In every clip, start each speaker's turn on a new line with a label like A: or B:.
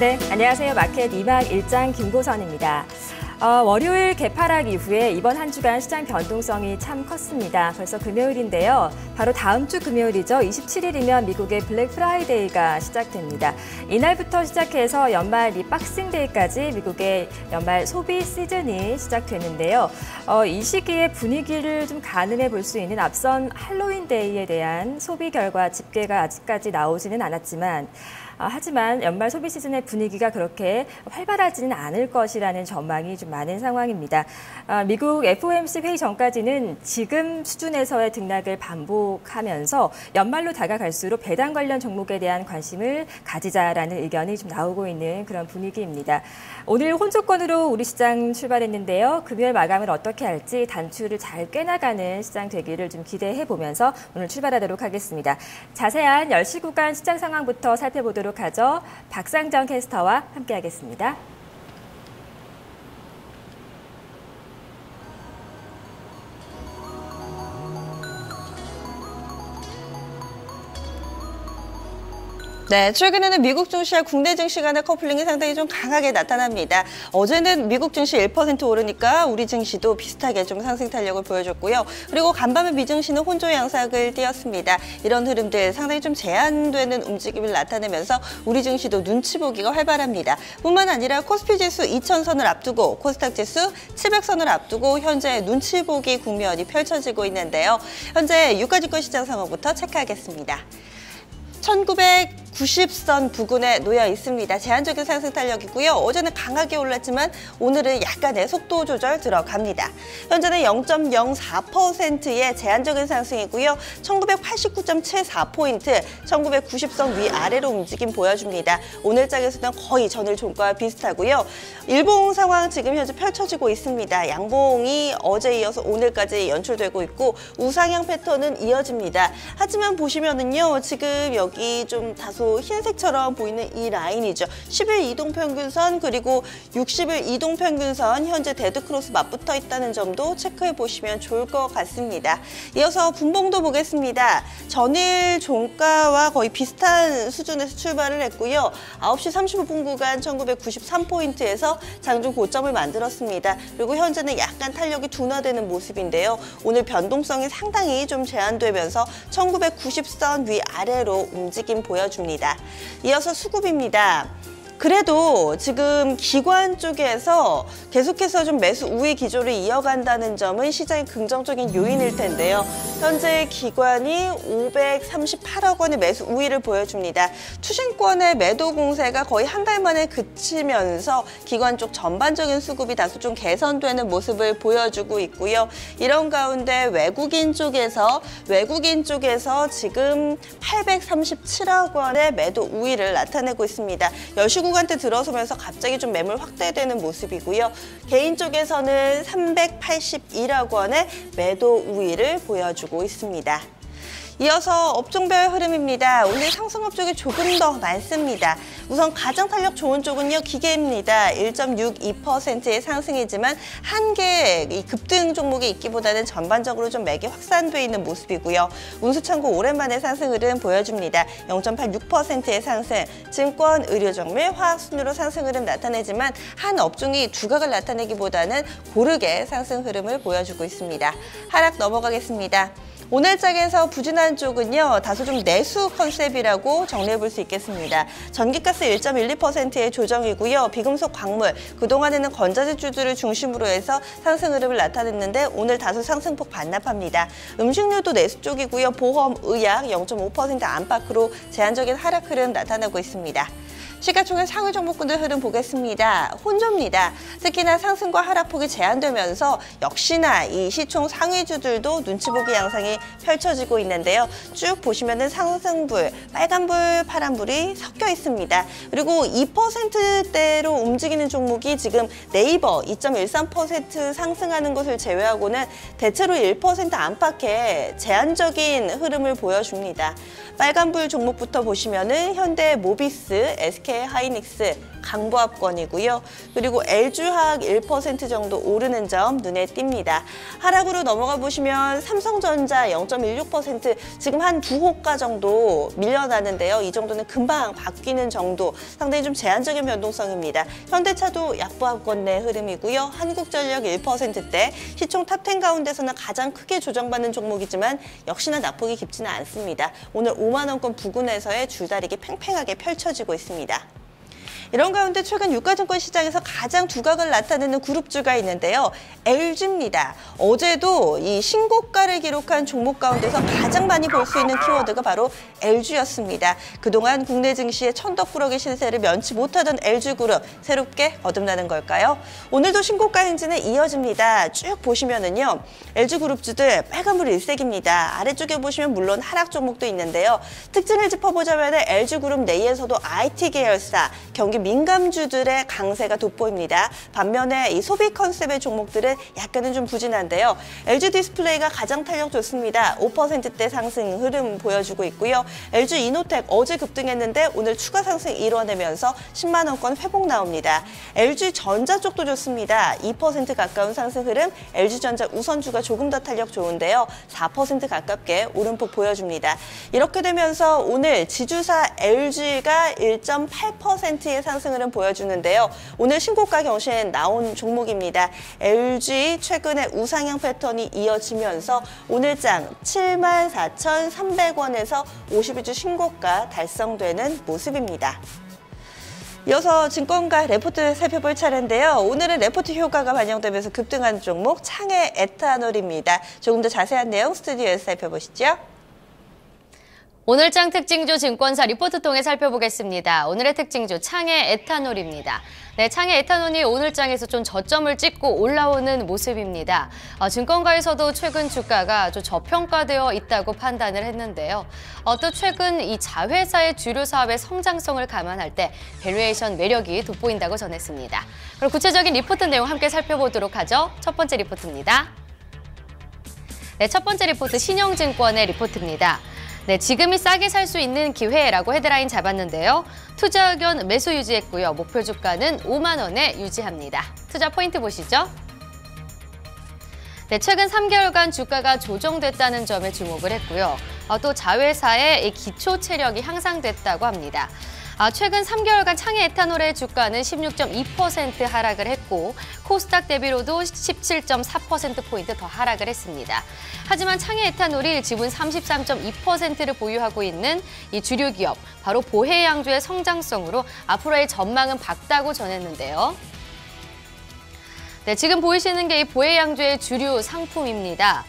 A: 네, 안녕하세요. 마켓 2막 1장 김고선입니다. 월요일 개파락 이후에 이번 한 주간 시장 변동성이 참 컸습니다. 벌써 금요일인데요. 바로 다음 주 금요일이죠. 27일이면 미국의 블랙 프라이데이가 시작됩니다. 이날부터 시작해서 연말 이 박싱데이까지 미국의 연말 소비 시즌이 시작되는데요. 이 시기에 분위기를 좀 가늠해 볼 수 있는 앞선 할로윈데이에 대한 소비 결과 집계가 아직까지 나오지는 않았지만 하지만 연말 소비 시즌의 분위기가 그렇게 활발하지는 않을 것이라는 전망이 좀 많은 상황입니다. 미국 FOMC 회의 전까지는 지금 수준에서의 등락을 반복하면서 연말로 다가갈수록 배당 관련 종목에 대한 관심을 가지자라는 의견이 좀 나오고 있는 그런 분위기입니다. 오늘 혼조권으로 우리 시장 출발했는데요. 금요일 마감을 어떻게 할지 단추를 잘 꿰나가는 시장 되기를 좀 기대해 보면서 오늘 출발하도록 하겠습니다. 자세한 10시 구간 시장 상황부터 살펴보도록 하죠. 박상정 캐스터와 함께하겠습니다.
B: 네, 최근에는 미국 증시와 국내 증시 간의 커플링이 상당히 좀 강하게 나타납니다. 어제는 미국 증시 1% 오르니까 우리 증시도 비슷하게 좀 상승 탄력을 보여줬고요. 그리고 간밤에 미증시는 혼조 양상을 띄었습니다. 이런 흐름들 상당히 좀 제한되는 움직임을 나타내면서 우리 증시도 눈치 보기가 활발합니다. 뿐만 아니라 코스피 지수 2000선을 앞두고 코스닥 지수 700선을 앞두고 현재 눈치 보기 국면이 펼쳐지고 있는데요. 현재 유가증권 시장 상황부터 체크하겠습니다. 1990선 부근에 놓여 있습니다. 제한적인 상승 탄력이고요. 어제는 강하게 올랐지만 오늘은 약간의 속도 조절 들어갑니다. 현재는 0.04%의 제한적인 상승이고요. 1989.74포인트, 1990선 위아래로 움직임 보여줍니다. 오늘 장에서는 거의 전일 종가와 비슷하고요. 일봉 상황 지금 현재 펼쳐지고 있습니다. 양봉이 어제 이어서 오늘까지 연출되고 있고 우상향 패턴은 이어집니다. 하지만 보시면은요. 지금 여기 좀 다소 흰색처럼 보이는 이 라인이죠. 10일 이동평균선 그리고 60일 이동평균선 현재 데드크로스 맞붙어 있다는 점도 체크해 보시면 좋을 것 같습니다. 이어서 분봉도 보겠습니다. 전일 종가와 거의 비슷한 수준에서 출발을 했고요. 9시 35분 구간 1993포인트에서 장중 고점을 만들었습니다. 그리고 현재는 약간 탄력이 둔화되는 모습인데요. 오늘 변동성이 상당히 좀 제한되면서 1990선 위아래로 움직임 보여줍니다. 이어서 수급입니다. 그래도 지금 기관 쪽에서 계속해서 좀 매수 우위 기조를 이어간다는 점은 시장의 긍정적인 요인일 텐데요. 현재 기관이 538억 원의 매수 우위를 보여줍니다. 투신권의 매도 공세가 거의 한 달 만에 그치면서 기관 쪽 전반적인 수급이 다소 좀 개선되는 모습을 보여주고 있고요. 이런 가운데 외국인 쪽에서 지금 837억 원의 매도 우위를 나타내고 있습니다. 10시 구간대 들어서면서 갑자기 좀 매물 확대되는 모습이고요. 개인 쪽에서는 381억 원의 매도 우위를 보여주고 있습니다. 이어서 업종별 흐름입니다. 오늘 상승업 쪽이 조금 더 많습니다. 우선 가장 탄력 좋은 쪽은요, 기계입니다. 1.62%의 상승이지만 한 개의 급등 종목이 있기보다는 전반적으로 좀 맥이 확산돼 있는 모습이고요. 운수창고 오랜만에 상승 흐름 보여줍니다. 0.86%의 상승, 증권, 의료정밀, 화학순으로 상승 흐름 나타내지만 한 업종이 두각을 나타내기보다는 고르게 상승 흐름을 보여주고 있습니다. 하락 넘어가겠습니다. 오늘 장에서 부진한 쪽은요, 다소 좀 내수 컨셉이라고 정리해 볼 수 있겠습니다. 전기가스 1.12%의 조정이고요. 비금속 광물, 그동안에는 건자재주들을 중심으로 해서 상승 흐름을 나타냈는데 오늘 다소 상승폭 반납합니다. 음식료도 내수 쪽이고요. 보험, 의약 0.5% 안팎으로 제한적인 하락 흐름 나타나고 있습니다. 시가총액 상위 종목군들 흐름 보겠습니다. 혼조입니다. 특히나 상승과 하락폭이 제한되면서 역시나 이 시총 상위주들도 눈치보기 양상이 펼쳐지고 있는데요. 쭉 보시면은 상승불, 빨간불, 파란불이 섞여 있습니다. 그리고 2%대로 움직이는 종목이 지금 네이버 2.13% 상승하는 것을 제외하고는 대체로 1% 안팎의 제한적인 흐름을 보여줍니다. 빨간불 종목부터 보시면은 현대 모비스, SK 하이닉스, 강보합권이고요. 그리고 LG 약 1% 정도 오르는 점 눈에 띕니다. 하락으로 넘어가 보시면 삼성전자 0.16% 지금 한 두 호가 정도 밀려나는데요. 이 정도는 금방 바뀌는 정도, 상당히 좀 제한적인 변동성입니다. 현대차도 약보합권내 흐름이고요. 한국전력 1%대, 시총 탑10 가운데서는 가장 크게 조정받는 종목이지만 역시나 낙폭이 깊지는 않습니다. 오늘 5만 원권 부근에서의 줄다리기 팽팽하게 펼쳐지고 있습니다. 이런 가운데 최근 유가증권 시장에서 가장 두각을 나타내는 그룹주가 있는데요. LG입니다. 어제도 이 신고가를 기록한 종목 가운데서 가장 많이 볼 수 있는 키워드가 바로 LG였습니다. 그동안 국내 증시의 천덕꾸러기 신세를 면치 못하던 LG그룹, 새롭게 거듭나는 걸까요? 오늘도 신고가 행진에 이어집니다. 쭉 보시면은요, LG그룹주들 빨간불 일색입니다. 아래쪽에 보시면 물론 하락 종목도 있는데요. 특징을 짚어보자면 LG그룹 내에서도 IT 계열사, 경기 민감주들의 강세가 돋보입니다. 반면에 이 소비 컨셉의 종목들은 약간은 좀 부진한데요. LG 디스플레이가 가장 탄력 좋습니다. 5%대 상승 흐름 보여주고 있고요. LG 이노텍 어제 급등했는데 오늘 추가 상승 이뤄내면서 10만 원권 회복 나옵니다. LG 전자 쪽도 좋습니다. 2% 가까운 상승 흐름, LG전자 우선주가 조금 더 탄력 좋은데요. 4% 가깝게 오름폭 보여줍니다. 이렇게 되면서 오늘 지주사 LG가 1.8%의 상승 흐름 보여주는데요. 오늘 신고가 경신 나온 종목입니다. LG 최근에 우상향 패턴이 이어지면서 오늘장 74,300원에서 52주 신고가 달성되는 모습입니다. 이어서 증권가 레포트 살펴볼 차례인데요. 오늘은 레포트 효과가 반영되면서 급등한 종목 창해 에탄올입니다. 조금 더 자세한 내용 스튜디오에서 살펴보시죠.
C: 오늘장 특징주 증권사 리포트 통해 살펴보겠습니다. 오늘의 특징주 창해 에탄올입니다. 네, 창해 에탄올이 오늘장에서 좀 저점을 찍고 올라오는 모습입니다. 증권가에서도 최근 주가가 좀 저평가되어 있다고 판단을 했는데요. 또 최근 이 자회사의 주류 사업의 성장성을 감안할 때 밸류에이션 매력이 돋보인다고 전했습니다. 그럼 구체적인 리포트 내용 함께 살펴보도록 하죠. 첫 번째 리포트입니다. 네, 첫 번째 리포트 신영증권의 리포트입니다. 네, 지금이 싸게 살 수 있는 기회라고 헤드라인 잡았는데요. 투자 의견 매수 유지했고요. 목표 주가는 5만 원에 유지합니다. 투자 포인트 보시죠. 네, 최근 3개월간 주가가 조정됐다는 점에 주목을 했고요. 또 자회사의 기초 체력이 향상됐다고 합니다. 최근 3개월간 창해 에탄올의 주가는 16.2% 하락을 했고 코스닥 대비로도 17.4%포인트 더 하락을 했습니다. 하지만 창해 에탄올이 지분 33.2%를 보유하고 있는 이 주류 기업, 바로 보혜양조의 성장성으로 앞으로의 전망은 밝다고 전했는데요. 네, 지금 보이시는 게 이 보혜양조의 주류 상품입니다.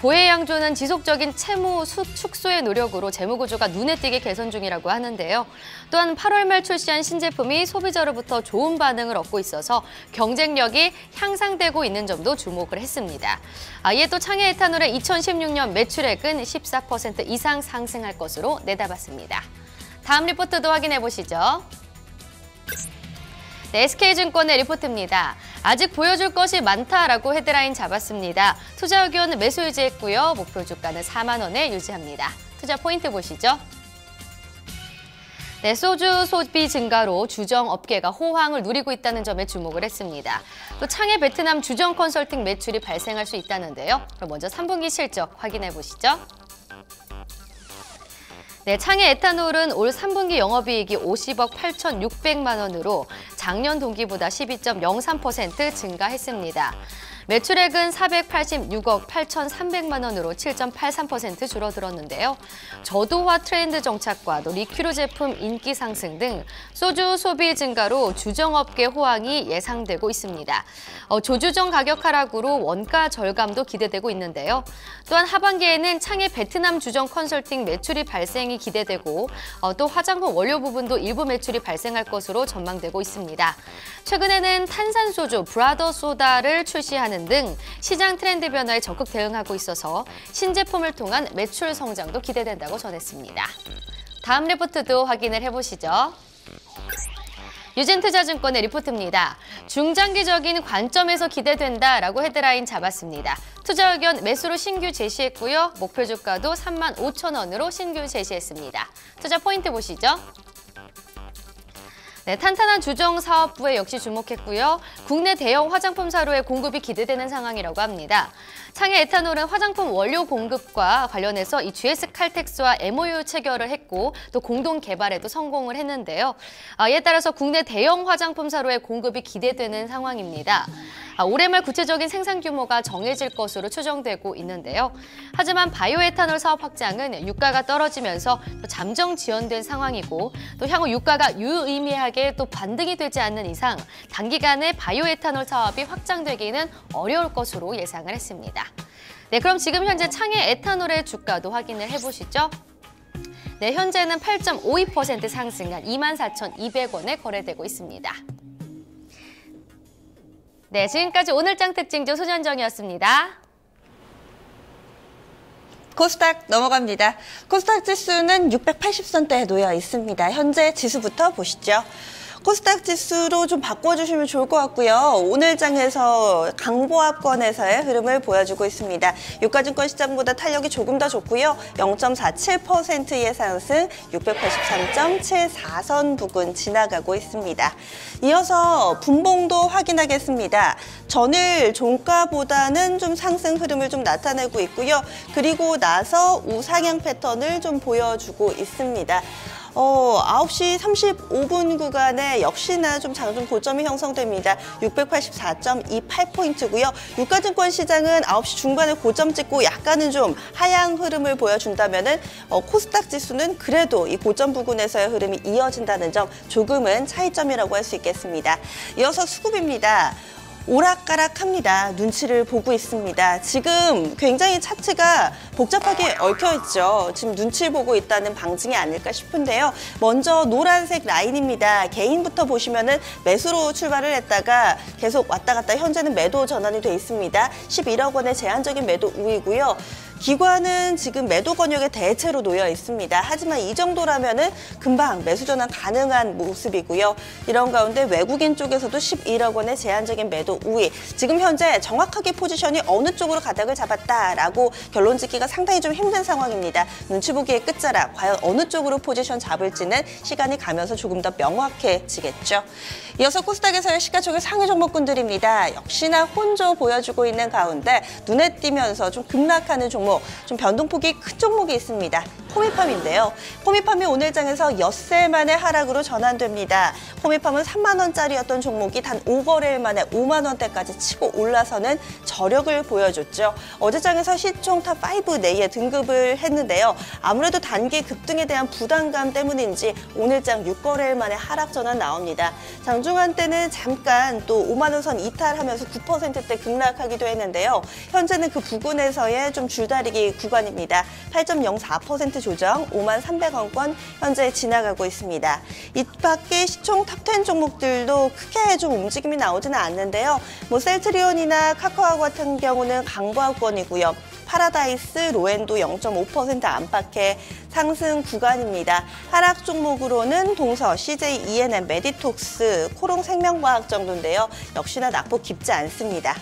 C: 보혜양조는 지속적인 채무 축소의 노력으로 재무구조가 눈에 띄게 개선 중이라고 하는데요. 또한 8월 말 출시한 신제품이 소비자로부터 좋은 반응을 얻고 있어서 경쟁력이 향상되고 있는 점도 주목을 했습니다. 이에 또 창해 에탄올의 2016년 매출액은 14% 이상 상승할 것으로 내다봤습니다. 다음 리포트도 확인해 보시죠. 네, SK증권의 리포트입니다. 아직 보여줄 것이 많다라고 헤드라인 잡았습니다. 투자 의견 매수 유지했고요. 목표 주가는 4만 원에 유지합니다. 투자 포인트 보시죠. 네, 소주 소비 증가로 주정 업계가 호황을 누리고 있다는 점에 주목을 했습니다. 또 창해 베트남 주정 컨설팅 매출이 발생할 수 있다는데요. 그럼 먼저 3분기 실적 확인해 보시죠. 네, 창해 에탄올은 올 3분기 영업이익이 50억 8,600만 원으로 작년 동기보다 12.03% 증가했습니다. 매출액은 486억 8,300만 원으로 7.83% 줄어들었는데요. 저도화 트렌드 정착과 또 리큐르 제품 인기 상승 등 소주 소비 증가로 주정업계 호황이 예상되고 있습니다. 조주정 가격 하락으로 원가 절감도 기대되고 있는데요. 또한 하반기에는 창해 베트남 주정 컨설팅 매출이 발생이 기대되고 또 화장품 원료 부분도 일부 매출이 발생할 것으로 전망되고 있습니다. 최근에는 탄산소주 브라더 소다를 출시하는 등 시장 트렌드 변화에 적극 대응하고 있어서 신제품을 통한 매출 성장도 기대된다고 전했습니다. 다음 리포트도 확인을 해보시죠. 유진투자증권의 리포트입니다. 중장기적인 관점에서 기대된다라고 헤드라인 잡았습니다. 투자 의견 매수로 신규 제시했고요. 목표 주가도 3만 5천 원으로 신규 제시했습니다. 투자 포인트 보시죠. 네, 탄탄한 주정 사업부에 역시 주목했고요. 국내 대형 화장품 사료의 공급이 기대되는 상황이라고 합니다. 창의 에탄올은 화장품 원료 공급과 관련해서 이 GS 칼텍스와 MOU 체결을 했고 또 공동 개발에도 성공을 했는데요. 이에 따라서 국내 대형 화장품 사료의 공급이 기대되는 상황입니다. 올해 말 구체적인 생산 규모가 정해질 것으로 추정되고 있는데요. 하지만 바이오에탄올 사업 확장은 유가가 떨어지면서 또 잠정 지연된 상황이고 또 향후 유가가 유의미하게 또 반등이 되지 않는 이상 단기간에 바이오에탄올 사업이 확장되기는 어려울 것으로 예상을 했습니다. 네, 그럼 지금 현재 창의 에탄올의 주가도 확인을 해보시죠. 네, 현재는 8.52% 상승한 24,200원에 거래되고 있습니다. 네, 지금까지 오늘장 특징주 손현정이었습니다.
B: 코스닥 넘어갑니다. 코스닥 지수는 680선대에 놓여 있습니다. 현재 지수부터 보시죠. 코스닥 지수로 좀 바꿔주시면 좋을 것 같고요. 오늘 장에서 강보합권에서의 흐름을 보여주고 있습니다. 유가증권 시장보다 탄력이 조금 더 좋고요. 0.47%의 상승, 683.74선 부근 지나가고 있습니다. 이어서 분봉도 확인하겠습니다. 전일 종가보다는 좀 상승 흐름을 좀 나타내고 있고요. 그리고 나서 우상향 패턴을 좀 보여주고 있습니다. 9시 35분 구간에 역시나 좀 장중 고점이 형성됩니다. 684.28포인트고요. 유가증권 시장은 9시 중반에 고점 찍고 약간은 좀 하향 흐름을 보여준다면은 코스닥 지수는 그래도 이 고점 부근에서의 흐름이 이어진다는 점 조금은 차이점이라고 할 수 있겠습니다. 이어서 수급입니다. 오락가락합니다. 눈치를 보고 있습니다. 지금 굉장히 차트가 복잡하게 얽혀있죠. 지금 눈치 보고 있다는 방증이 아닐까 싶은데요. 먼저 노란색 라인입니다. 개인부터 보시면은 매수로 출발을 했다가 계속 왔다 갔다 현재는 매도 전환이 돼 있습니다. 11억 원의 제한적인 매도 우위고요. 기관은 지금 매도 권역에 대체로 놓여 있습니다. 하지만 이 정도라면은 금방 매수 전환 가능한 모습이고요. 이런 가운데 외국인 쪽에서도 11억 원의 제한적인 매도 우위. 지금 현재 정확하게 포지션이 어느 쪽으로 가닥을 잡았다라고 결론 짓기가 상당히 좀 힘든 상황입니다. 눈치 보기의 끝자락, 과연 어느 쪽으로 포지션 잡을지는 시간이 가면서 조금 더 명확해지겠죠. 이어서 코스닥에서의 시가총액 상위 종목군들입니다. 역시나 혼조 보여주고 있는 가운데 눈에 띄면서 좀 급락하는 종목, 좀 변동폭이 큰 종목이 있습니다. 호미팜인데요. 호미팜이 오늘 장에서 엿새 만에 하락으로 전환됩니다. 호미팜은 3만 원짜리였던 종목이 단 5거래일 만에 5만 원대까지 치고 올라서는 저력을 보여줬죠. 어제 장에서 시총 탑5 내에 등급을 했는데요. 아무래도 단기 급등에 대한 부담감 때문인지 오늘 장 6거래일 만에 하락 전환 나옵니다. 장중한 때는 잠깐 또 5만 원 선 이탈하면서 9%대 급락하기도 했는데요. 현재는 그 부근에서의 좀 줄다리기 구간입니다. 8.04% 조정, 5만 300원권 현재 지나가고 있습니다. 이 밖에 시총 탑10 종목들도 크게 좀 움직임이 나오지는 않는데요. 셀트리온이나 카카오 같은 경우는 강보합권이고요. 파라다이스, 로엔도 0.5% 안팎의 상승 구간입니다. 하락 종목으로는 동서, CJ ENM, 메디톡스, 코롱생명과학 정도인데요. 역시나 낙폭 깊지 않습니다.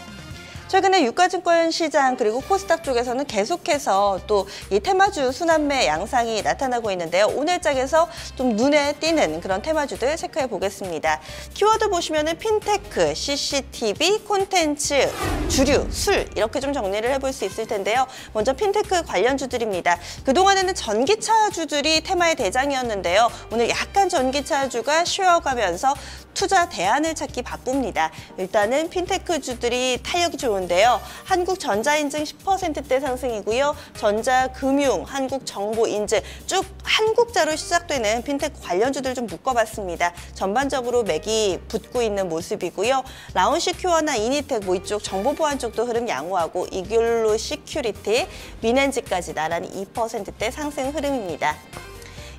B: 최근에 유가증권 시장 그리고 코스닥 쪽에서는 계속해서 또 이 테마주 순환매 양상이 나타나고 있는데요. 오늘 장에서 좀 눈에 띄는 그런 테마주들 체크해 보겠습니다. 키워드 보시면은 핀테크, CCTV, 콘텐츠, 주류, 술 이렇게 좀 정리를 해볼 수 있을 텐데요. 먼저 핀테크 관련주들입니다. 그동안에는 전기차주들이 테마의 대장이었는데요. 오늘 약간 전기차주가 쉬어가면서 투자 대안을 찾기 바쁩니다. 일단은 핀테크주들이 탄력이 좋은데요. 한국전자인증 10%대 상승이고요. 전자금융, 한국정보인증 쭉 한국자로 시작되는 핀테크 관련주들 좀 묶어봤습니다. 전반적으로 맥이 붙고 있는 모습이고요. 라운시큐어나 이니텍 이쪽 정보보안 쪽도 흐름 양호하고 이글루 시큐리티, 미넨지까지 나란히 2%대 상승 흐름입니다.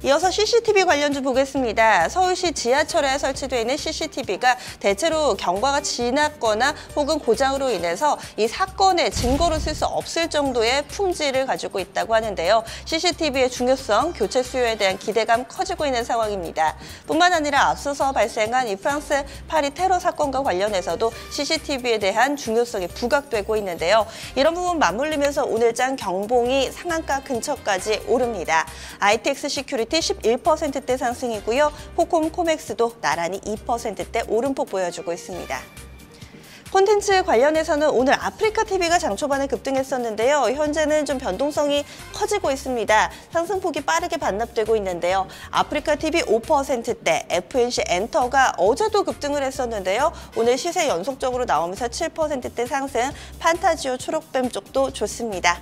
B: 이어서 CCTV 관련주 보겠습니다. 서울시 지하철에 설치되어 있는 CCTV가 대체로 경과가 지났거나 혹은 고장으로 인해서 이 사건의 증거로 쓸 수 없을 정도의 품질을 가지고 있다고 하는데요. CCTV의 중요성, 교체 수요에 대한 기대감 커지고 있는 상황입니다. 뿐만 아니라 앞서서 발생한 이 프랑스 파리 테러 사건과 관련해서도 CCTV에 대한 중요성이 부각되고 있는데요. 이런 부분 맞물리면서 오늘장 경봉이 상한가 근처까지 오릅니다. ITX 시큐리티 KT 11%대 상승이고요. 코콤, 코맥스도 나란히 2%대 오름폭 보여주고 있습니다. 콘텐츠 관련해서는 오늘 아프리카 TV가 장 초반에 급등했었는데요. 현재는 좀 변동성이 커지고 있습니다. 상승폭이 빠르게 반납되고 있는데요. 아프리카 TV 5%대, FNC 엔터가 어제도 급등을 했었는데요. 오늘 시세 연속적으로 나오면서 7%대 상승, 판타지오 초록뱀 쪽도 좋습니다.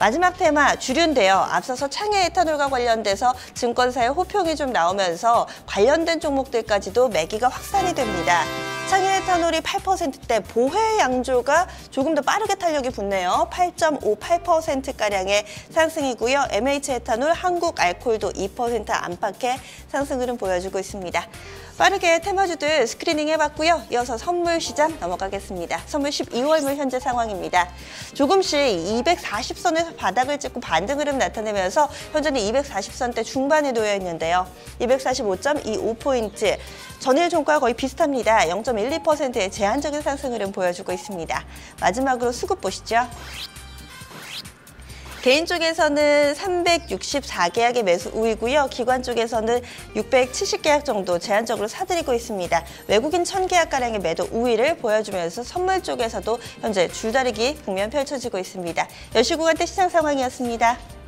B: 마지막 테마 주류인데요. 앞서서 창해 에탄올과 관련돼서 증권사의 호평이 좀 나오면서 관련된 종목들까지도 매기가 확산이 됩니다. 창해 에탄올이 8%대 보혜 양조가 조금 더 빠르게 탄력이 붙네요. 8.58%가량의 상승이고요. MH 에탄올, 한국 알콜도 2% 안팎의 상승 흐름 보여주고 있습니다. 빠르게 테마주들 스크리닝 해봤고요. 이어서 선물 시장 넘어가겠습니다. 선물 12월물 현재 상황입니다. 조금씩 240선에서 바닥을 찍고 반등 흐름 나타내면서 현재는 240선대 중반에 놓여 있는데요. 245.25포인트. 전일 종가와 거의 비슷합니다. 0.12%의 제한적인 상승 흐름 보여주고 있습니다. 마지막으로 수급 보시죠. 개인 쪽에서는 364계약의 매수 우위고요. 기관 쪽에서는 670계약 정도 제한적으로 사들이고 있습니다. 외국인 1000계약가량의 매도 우위를 보여주면서 선물 쪽에서도 현재 줄다리기 국면 펼쳐지고 있습니다. 10시 구간대 시장 상황이었습니다.